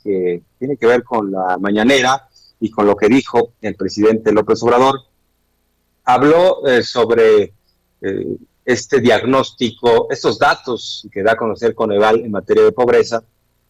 que tiene que ver con la mañanera y con lo que dijo el presidente López Obrador. Habló sobre este diagnóstico, estos datos que da a conocer Coneval en materia de pobreza,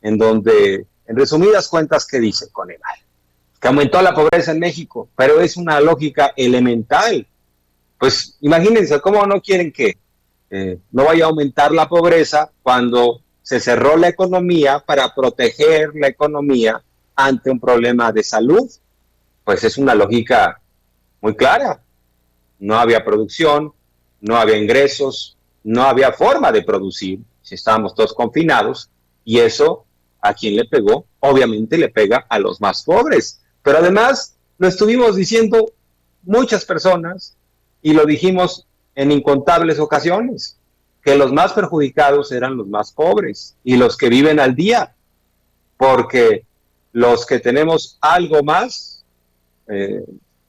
en donde, en resumidas cuentas, ¿qué dice Coneval? Que aumentó la pobreza en México, pero es una lógica elemental. Pues imagínense cómo no quieren que no vaya a aumentar la pobreza cuando se cerró la economía para proteger la economía ante un problema de salud. Pues es una lógica muy clara. No había producción, no había ingresos, no había forma de producir si estábamos todos confinados, y eso, ¿a quién le pegó? Obviamente le pega a los más pobres. Pero además lo estuvimos diciendo muchas personas y lo dijimos en incontables ocasiones, que los más perjudicados eran los más pobres y los que viven al día, porque los que tenemos algo más,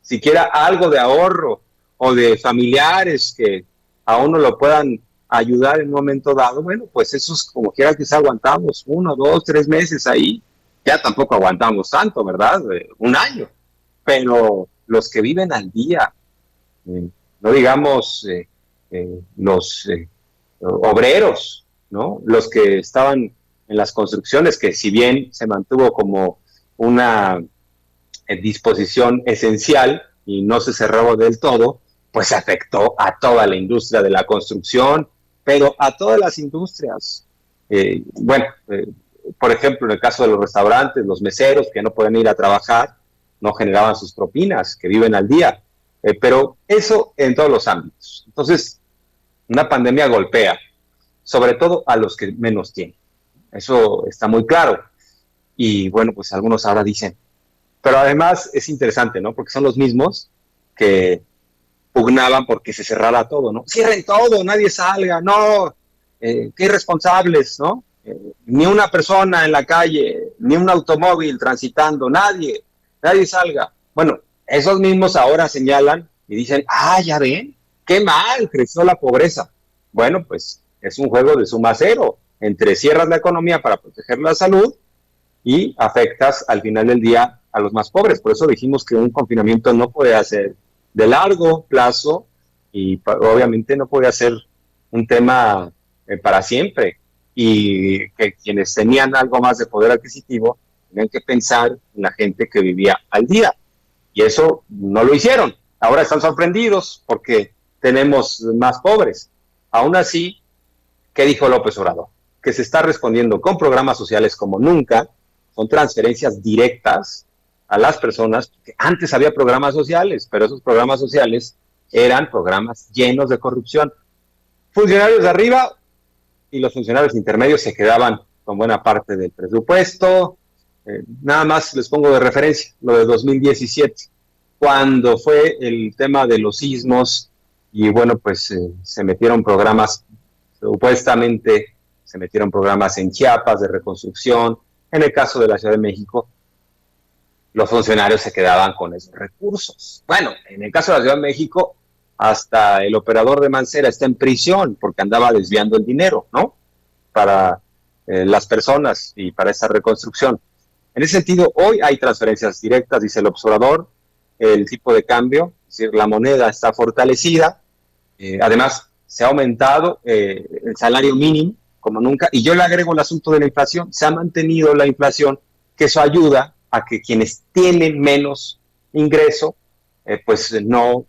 siquiera algo de ahorro o de familiares que a uno lo puedan ayudar en un momento dado, bueno, pues esos como quiera que sea aguantamos 1, 2, 3 meses ahí, ya tampoco aguantamos tanto, ¿verdad? Un año, pero los que viven al día, no digamos los obreros, ¿no? Los que estaban en las construcciones, que si bien se mantuvo como una disposición esencial y no se cerró del todo, pues afectó a toda la industria de la construcción, pero a todas las industrias. Por ejemplo, en el caso de los restaurantes, los meseros que no pueden ir a trabajar, no generaban sus propinas, que viven al día. Pero eso en todos los ámbitos. Entonces, una pandemia golpea, sobre todo a los que menos tienen. Eso está muy claro. Y bueno, pues algunos ahora dicen, pero además es interesante, ¿no? Porque son los mismos que pugnaban porque se cerrara todo, ¿no? Cierren todo, nadie salga, no, qué irresponsables, ¿no? Ni una persona en la calle, ni un automóvil transitando, nadie salga. Bueno, esos mismos ahora señalan y dicen, ya ven, qué mal creció la pobreza. Bueno, pues es un juego de suma cero, entre cierras la economía para proteger la salud y afectas al final del día a los más pobres. Por eso dijimos que un confinamiento no puede ser de largo plazo y obviamente no puede ser un tema para siempre, y que quienes tenían algo más de poder adquisitivo tenían que pensar en la gente que vivía al día, y eso no lo hicieron. Ahora están sorprendidos porque tenemos más pobres. Aún así, ¿qué dijo López Obrador? Que se está respondiendo con programas sociales como nunca, con transferencias directas a las personas, porque antes había programas sociales, pero esos programas sociales eran programas llenos de corrupción. Funcionarios de arriba y los funcionarios intermedios se quedaban con buena parte del presupuesto. Nada más les pongo de referencia lo de 2017, cuando fue el tema de los sismos, y bueno, pues se metieron programas, supuestamente se metieron programas en Chiapas de reconstrucción. En el caso de la Ciudad de México, los funcionarios se quedaban con esos recursos. Bueno, en el caso de la Ciudad de México, hasta el operador de Mancera está en prisión porque andaba desviando el dinero, ¿no? Para las personas y para esa reconstrucción. En ese sentido, hoy hay transferencias directas, dice el observador, el tipo de cambio, es decir, la moneda está fortalecida, además se ha aumentado el salario mínimo como nunca, y yo le agrego el asunto de la inflación, se ha mantenido la inflación, que eso ayuda a que quienes tienen menos ingreso, pues no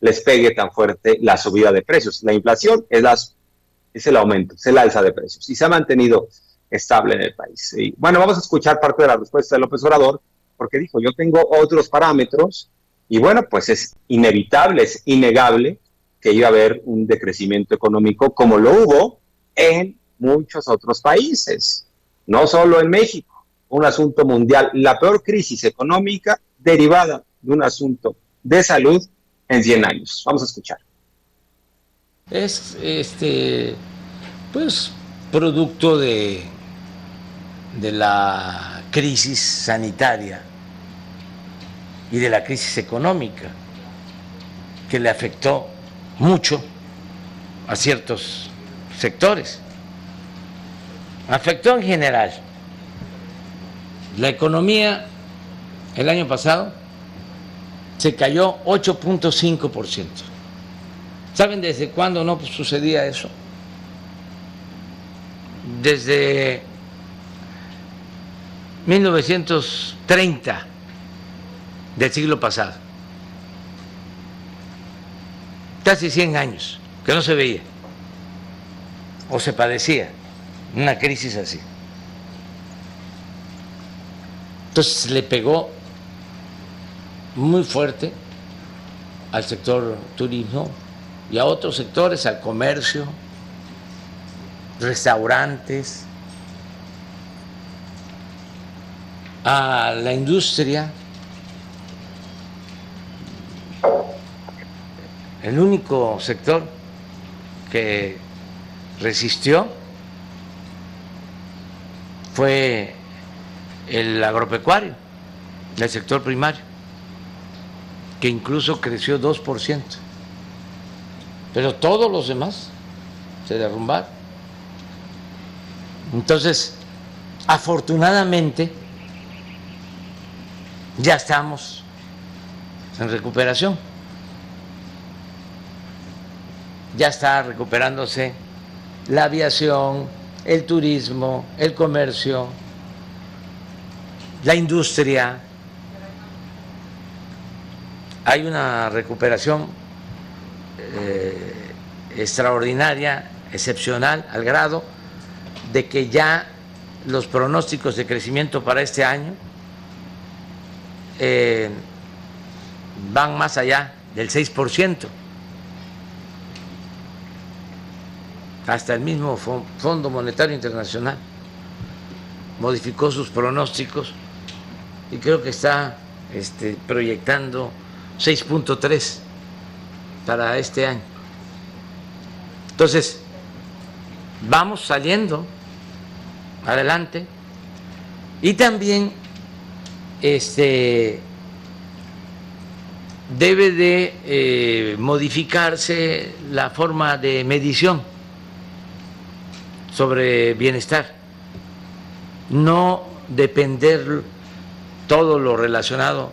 les pegue tan fuerte la subida de precios. La inflación es el aumento, es el alza de precios, y se ha mantenido estable en el país. Y bueno, vamos a escuchar parte de la respuesta de López Obrador, porque dijo, yo tengo otros parámetros, y bueno, pues es inevitable, es innegable que iba a haber un decrecimiento económico como lo hubo en muchos otros países, no solo en México, un asunto mundial, la peor crisis económica derivada de un asunto de salud en 100 años. Vamos a escuchar. Es pues producto de la crisis sanitaria y de la crisis económica que le afectó mucho a ciertos sectores. Afectó en general La economía el año pasado se cayó 8.5%. ¿Saben desde cuándo no sucedía eso? Desde 1930 del siglo pasado. Casi 100 años que no se veía o se padecía una crisis así. Entonces le pegó muy fuerte al sector turismo y a otros sectores, al comercio, restaurantes, a la industria. El único sector que resistió fue el agropecuario, el sector primario, que incluso creció 2%. Pero todos los demás se derrumbaron. Entonces, afortunadamente, ya estamos en recuperación. Ya está recuperándose la aviación, el turismo, el comercio, la industria. Hay una recuperación extraordinaria, excepcional, al grado de que ya los pronósticos de crecimiento para este año van más allá del 6%. Hasta el mismo Fondo Monetario Internacional modificó sus pronósticos y creo que está proyectando 6.3 para este año. Entonces, vamos saliendo adelante y también debe de modificarse la forma de medición sobre bienestar, no depender todo lo relacionado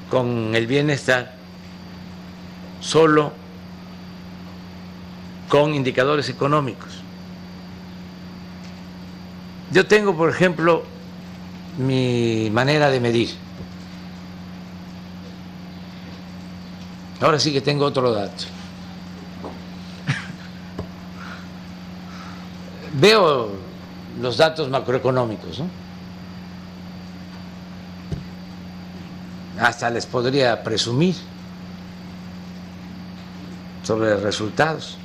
con el bienestar solo con indicadores económicos. Yo tengo, por ejemplo, mi manera de medir. Ahora sí que tengo otro dato. Veo los datos macroeconómicos, ¿no? Hasta les podría presumir sobre resultados.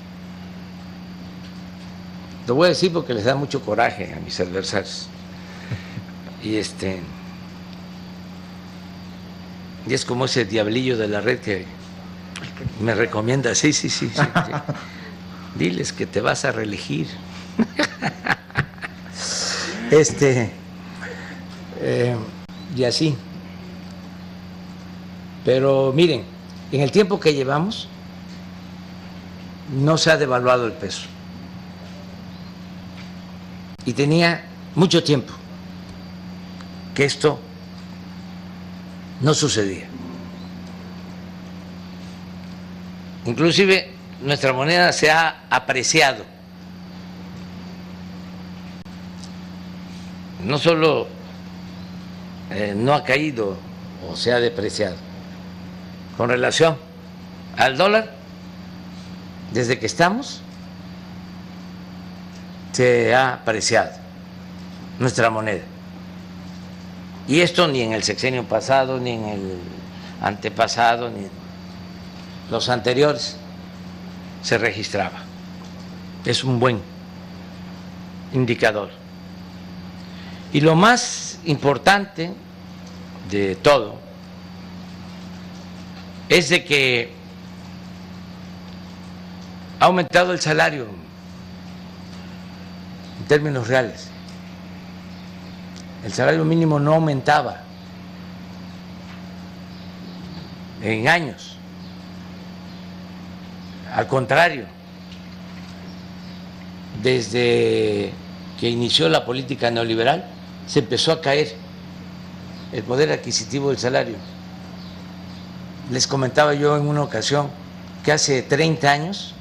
Lo voy a decir porque les da mucho coraje a mis adversarios. Y es como ese diablillo de la red que me recomienda, sí. Diles que te vas a reelegir. Y así. Pero miren, en el tiempo que llevamos no se ha devaluado el peso. Y tenía mucho tiempo que esto no sucedía. Inclusive nuestra moneda se ha apreciado. No solo no ha caído o se ha depreciado. Con relación al dólar, desde que estamos, se ha apreciado nuestra moneda. Y esto ni en el sexenio pasado, ni en el antepasado, ni en los anteriores se registraba. Es un buen indicador. Y lo más importante de todo es de que ha aumentado el salario en términos reales. El salario mínimo no aumentaba en años. Al contrario, desde que inició la política neoliberal se empezó a caer el poder adquisitivo del salario. Les comentaba yo en una ocasión que hace 30 años,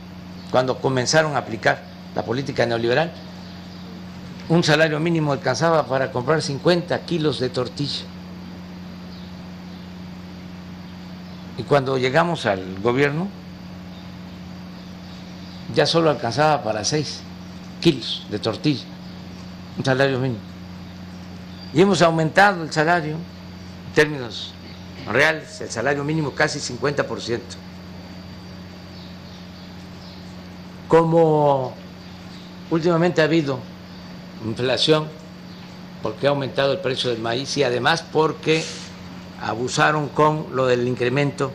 cuando comenzaron a aplicar la política neoliberal, un salario mínimo alcanzaba para comprar 50 kilos de tortilla. Y cuando llegamos al gobierno, ya solo alcanzaba para 6 kilos de tortilla, un salario mínimo. Y hemos aumentado el salario en términos reales, el salario mínimo casi 50%. Como últimamente ha habido inflación, porque ha aumentado el precio del maíz y además porque abusaron con lo del incremento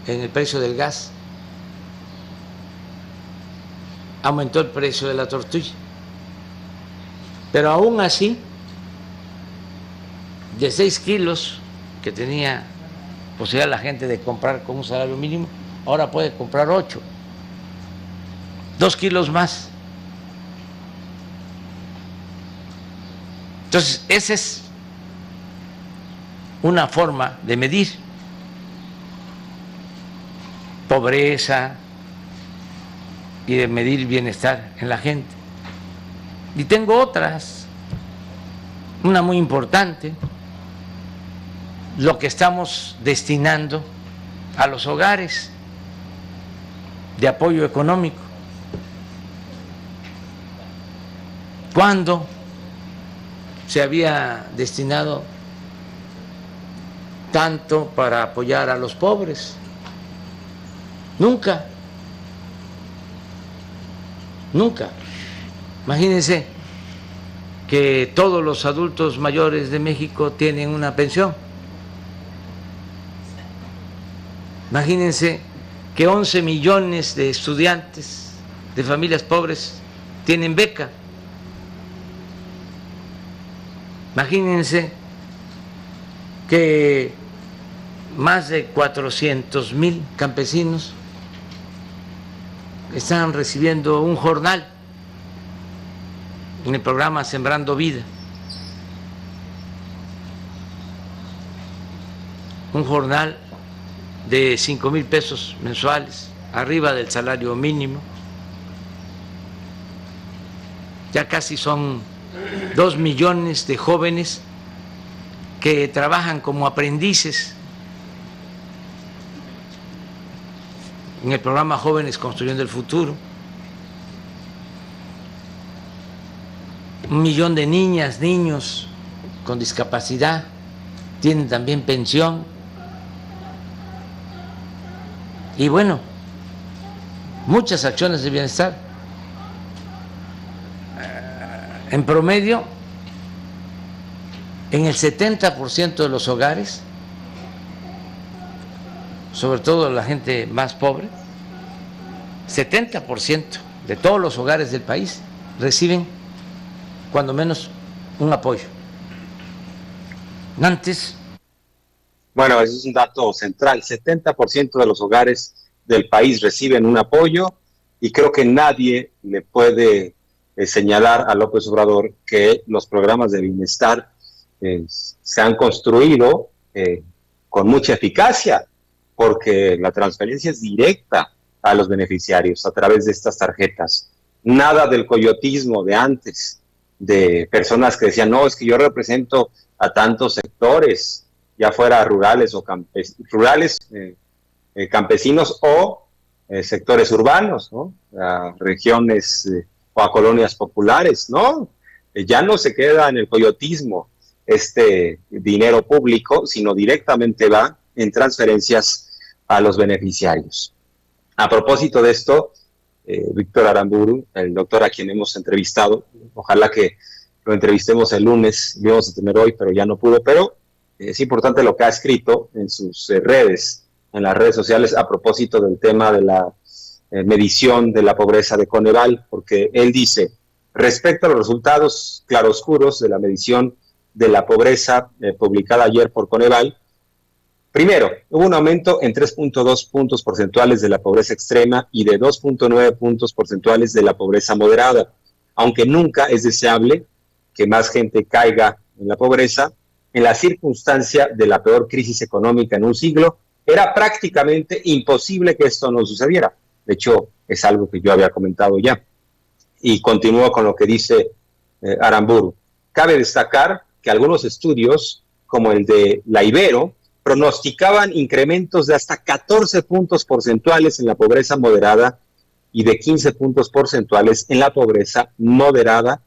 en el precio del gas, aumentó el precio de la tortilla. Pero aún así, de 6 kilos que tenía posibilidad la gente de comprar con un salario mínimo, ahora puede comprar 8, 2 kilos más. Entonces, esa es una forma de medir pobreza y de medir bienestar en la gente. Y tengo otras, una muy importante, lo que estamos destinando a los hogares de apoyo económico. ¿Cuándo se había destinado tanto para apoyar a los pobres? Nunca. Nunca. Imagínense que todos los adultos mayores de México tienen una pensión. Imagínense que 11 millones de estudiantes de familias pobres tienen beca. Imagínense que más de 400,000 campesinos están recibiendo un jornal en el programa Sembrando Vida. Un jornal de 5,000 pesos mensuales, arriba del salario mínimo. Ya casi son 2 millones de jóvenes que trabajan como aprendices en el programa Jóvenes Construyendo el Futuro. 1 millón de niñas, niños con discapacidad tienen también pensión. Y bueno, muchas acciones de bienestar. En promedio, en el 70% de los hogares, sobre todo la gente más pobre, 70% de todos los hogares del país reciben cuando menos un apoyo. Antes... Bueno, ese es un dato central. 70% de los hogares del país reciben un apoyo y creo que nadie le puede señalar a López Obrador que los programas de bienestar se han construido con mucha eficacia, porque la transferencia es directa a los beneficiarios a través de estas tarjetas. Nada del coyotismo de antes, de personas que decían, no, es que yo represento a tantos sectores, ya fuera rurales o campesinos o sectores urbanos, ¿no? A regiones o a colonias populares, ¿no? Ya no se queda en el coyotismo este dinero público, sino directamente va en transferencias a los beneficiarios. A propósito de esto, Víctor Aramburu, el doctor a quien hemos entrevistado, ojalá que lo entrevistemos el lunes, lo íbamos a tener hoy, pero ya no pudo, pero es importante lo que ha escrito en sus redes, en las redes sociales, a propósito del tema de la medición de la pobreza de Coneval, porque él dice, respecto a los resultados claroscuros de la medición de la pobreza publicada ayer por Coneval, primero, hubo un aumento en 3.2 puntos porcentuales de la pobreza extrema y de 2.9 puntos porcentuales de la pobreza moderada, aunque nunca es deseable que más gente caiga en la pobreza. en la circunstancia de la peor crisis económica en un siglo, era prácticamente imposible que esto no sucediera. De hecho, es algo que yo había comentado ya. Y continúo con lo que dice Aramburu. Cabe destacar que algunos estudios, como el de la Ibero, pronosticaban incrementos de hasta 14 puntos porcentuales en la pobreza moderada y de 15 puntos porcentuales en la pobreza moderada,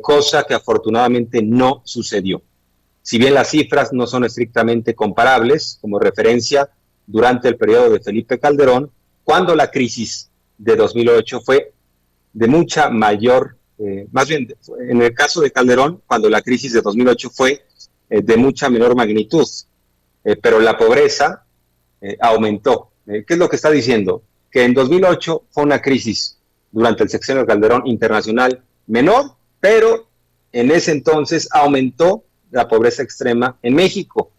cosa que afortunadamente no sucedió. Si bien las cifras no son estrictamente comparables, como referencia, durante el periodo de Felipe Calderón, cuando la crisis de 2008 fue de mucha mayor, más bien en el caso de Calderón, cuando la crisis de 2008 fue de mucha menor magnitud, pero la pobreza aumentó. ¿Qué es lo que está diciendo? Que en 2008 fue una crisis durante el sexenio de Calderón internacional menor, pero en ese entonces aumentó la pobreza extrema en México.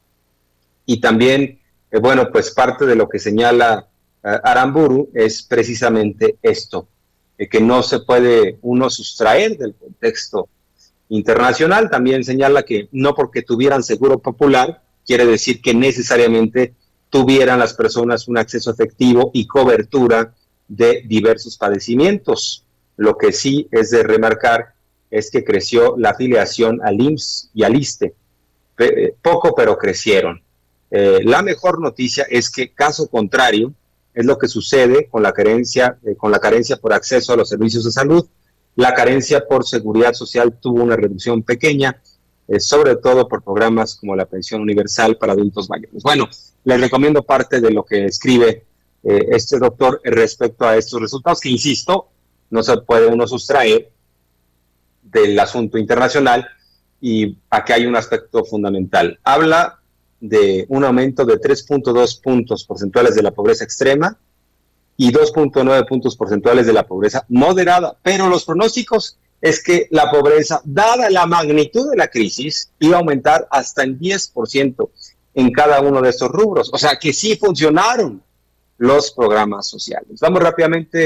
Y también, bueno, pues parte de lo que señala Aramburu es precisamente esto, que no se puede uno sustraer del contexto internacional. También señala que no porque tuvieran seguro popular quiere decir que necesariamente tuvieran las personas un acceso efectivo y cobertura de diversos padecimientos. Lo que sí es de remarcar es que creció la afiliación al IMSS y al ISSSTE. Poco, pero crecieron. La mejor noticia es que, caso contrario, es lo que sucede con la carencia por acceso a los servicios de salud. La carencia por seguridad social tuvo una reducción pequeña, sobre todo por programas como la pensión universal para adultos mayores. Bueno, les recomiendo parte de lo que escribe este doctor respecto a estos resultados, que insisto, no se puede uno sustraer del asunto internacional, y aquí hay un aspecto fundamental. Habla de un aumento de 3.2 puntos porcentuales de la pobreza extrema y 2.9 puntos porcentuales de la pobreza moderada, pero los pronósticos es que la pobreza, dada la magnitud de la crisis, iba a aumentar hasta el 10% en cada uno de estos rubros. O sea, que sí funcionaron los programas sociales. Vamos rápidamente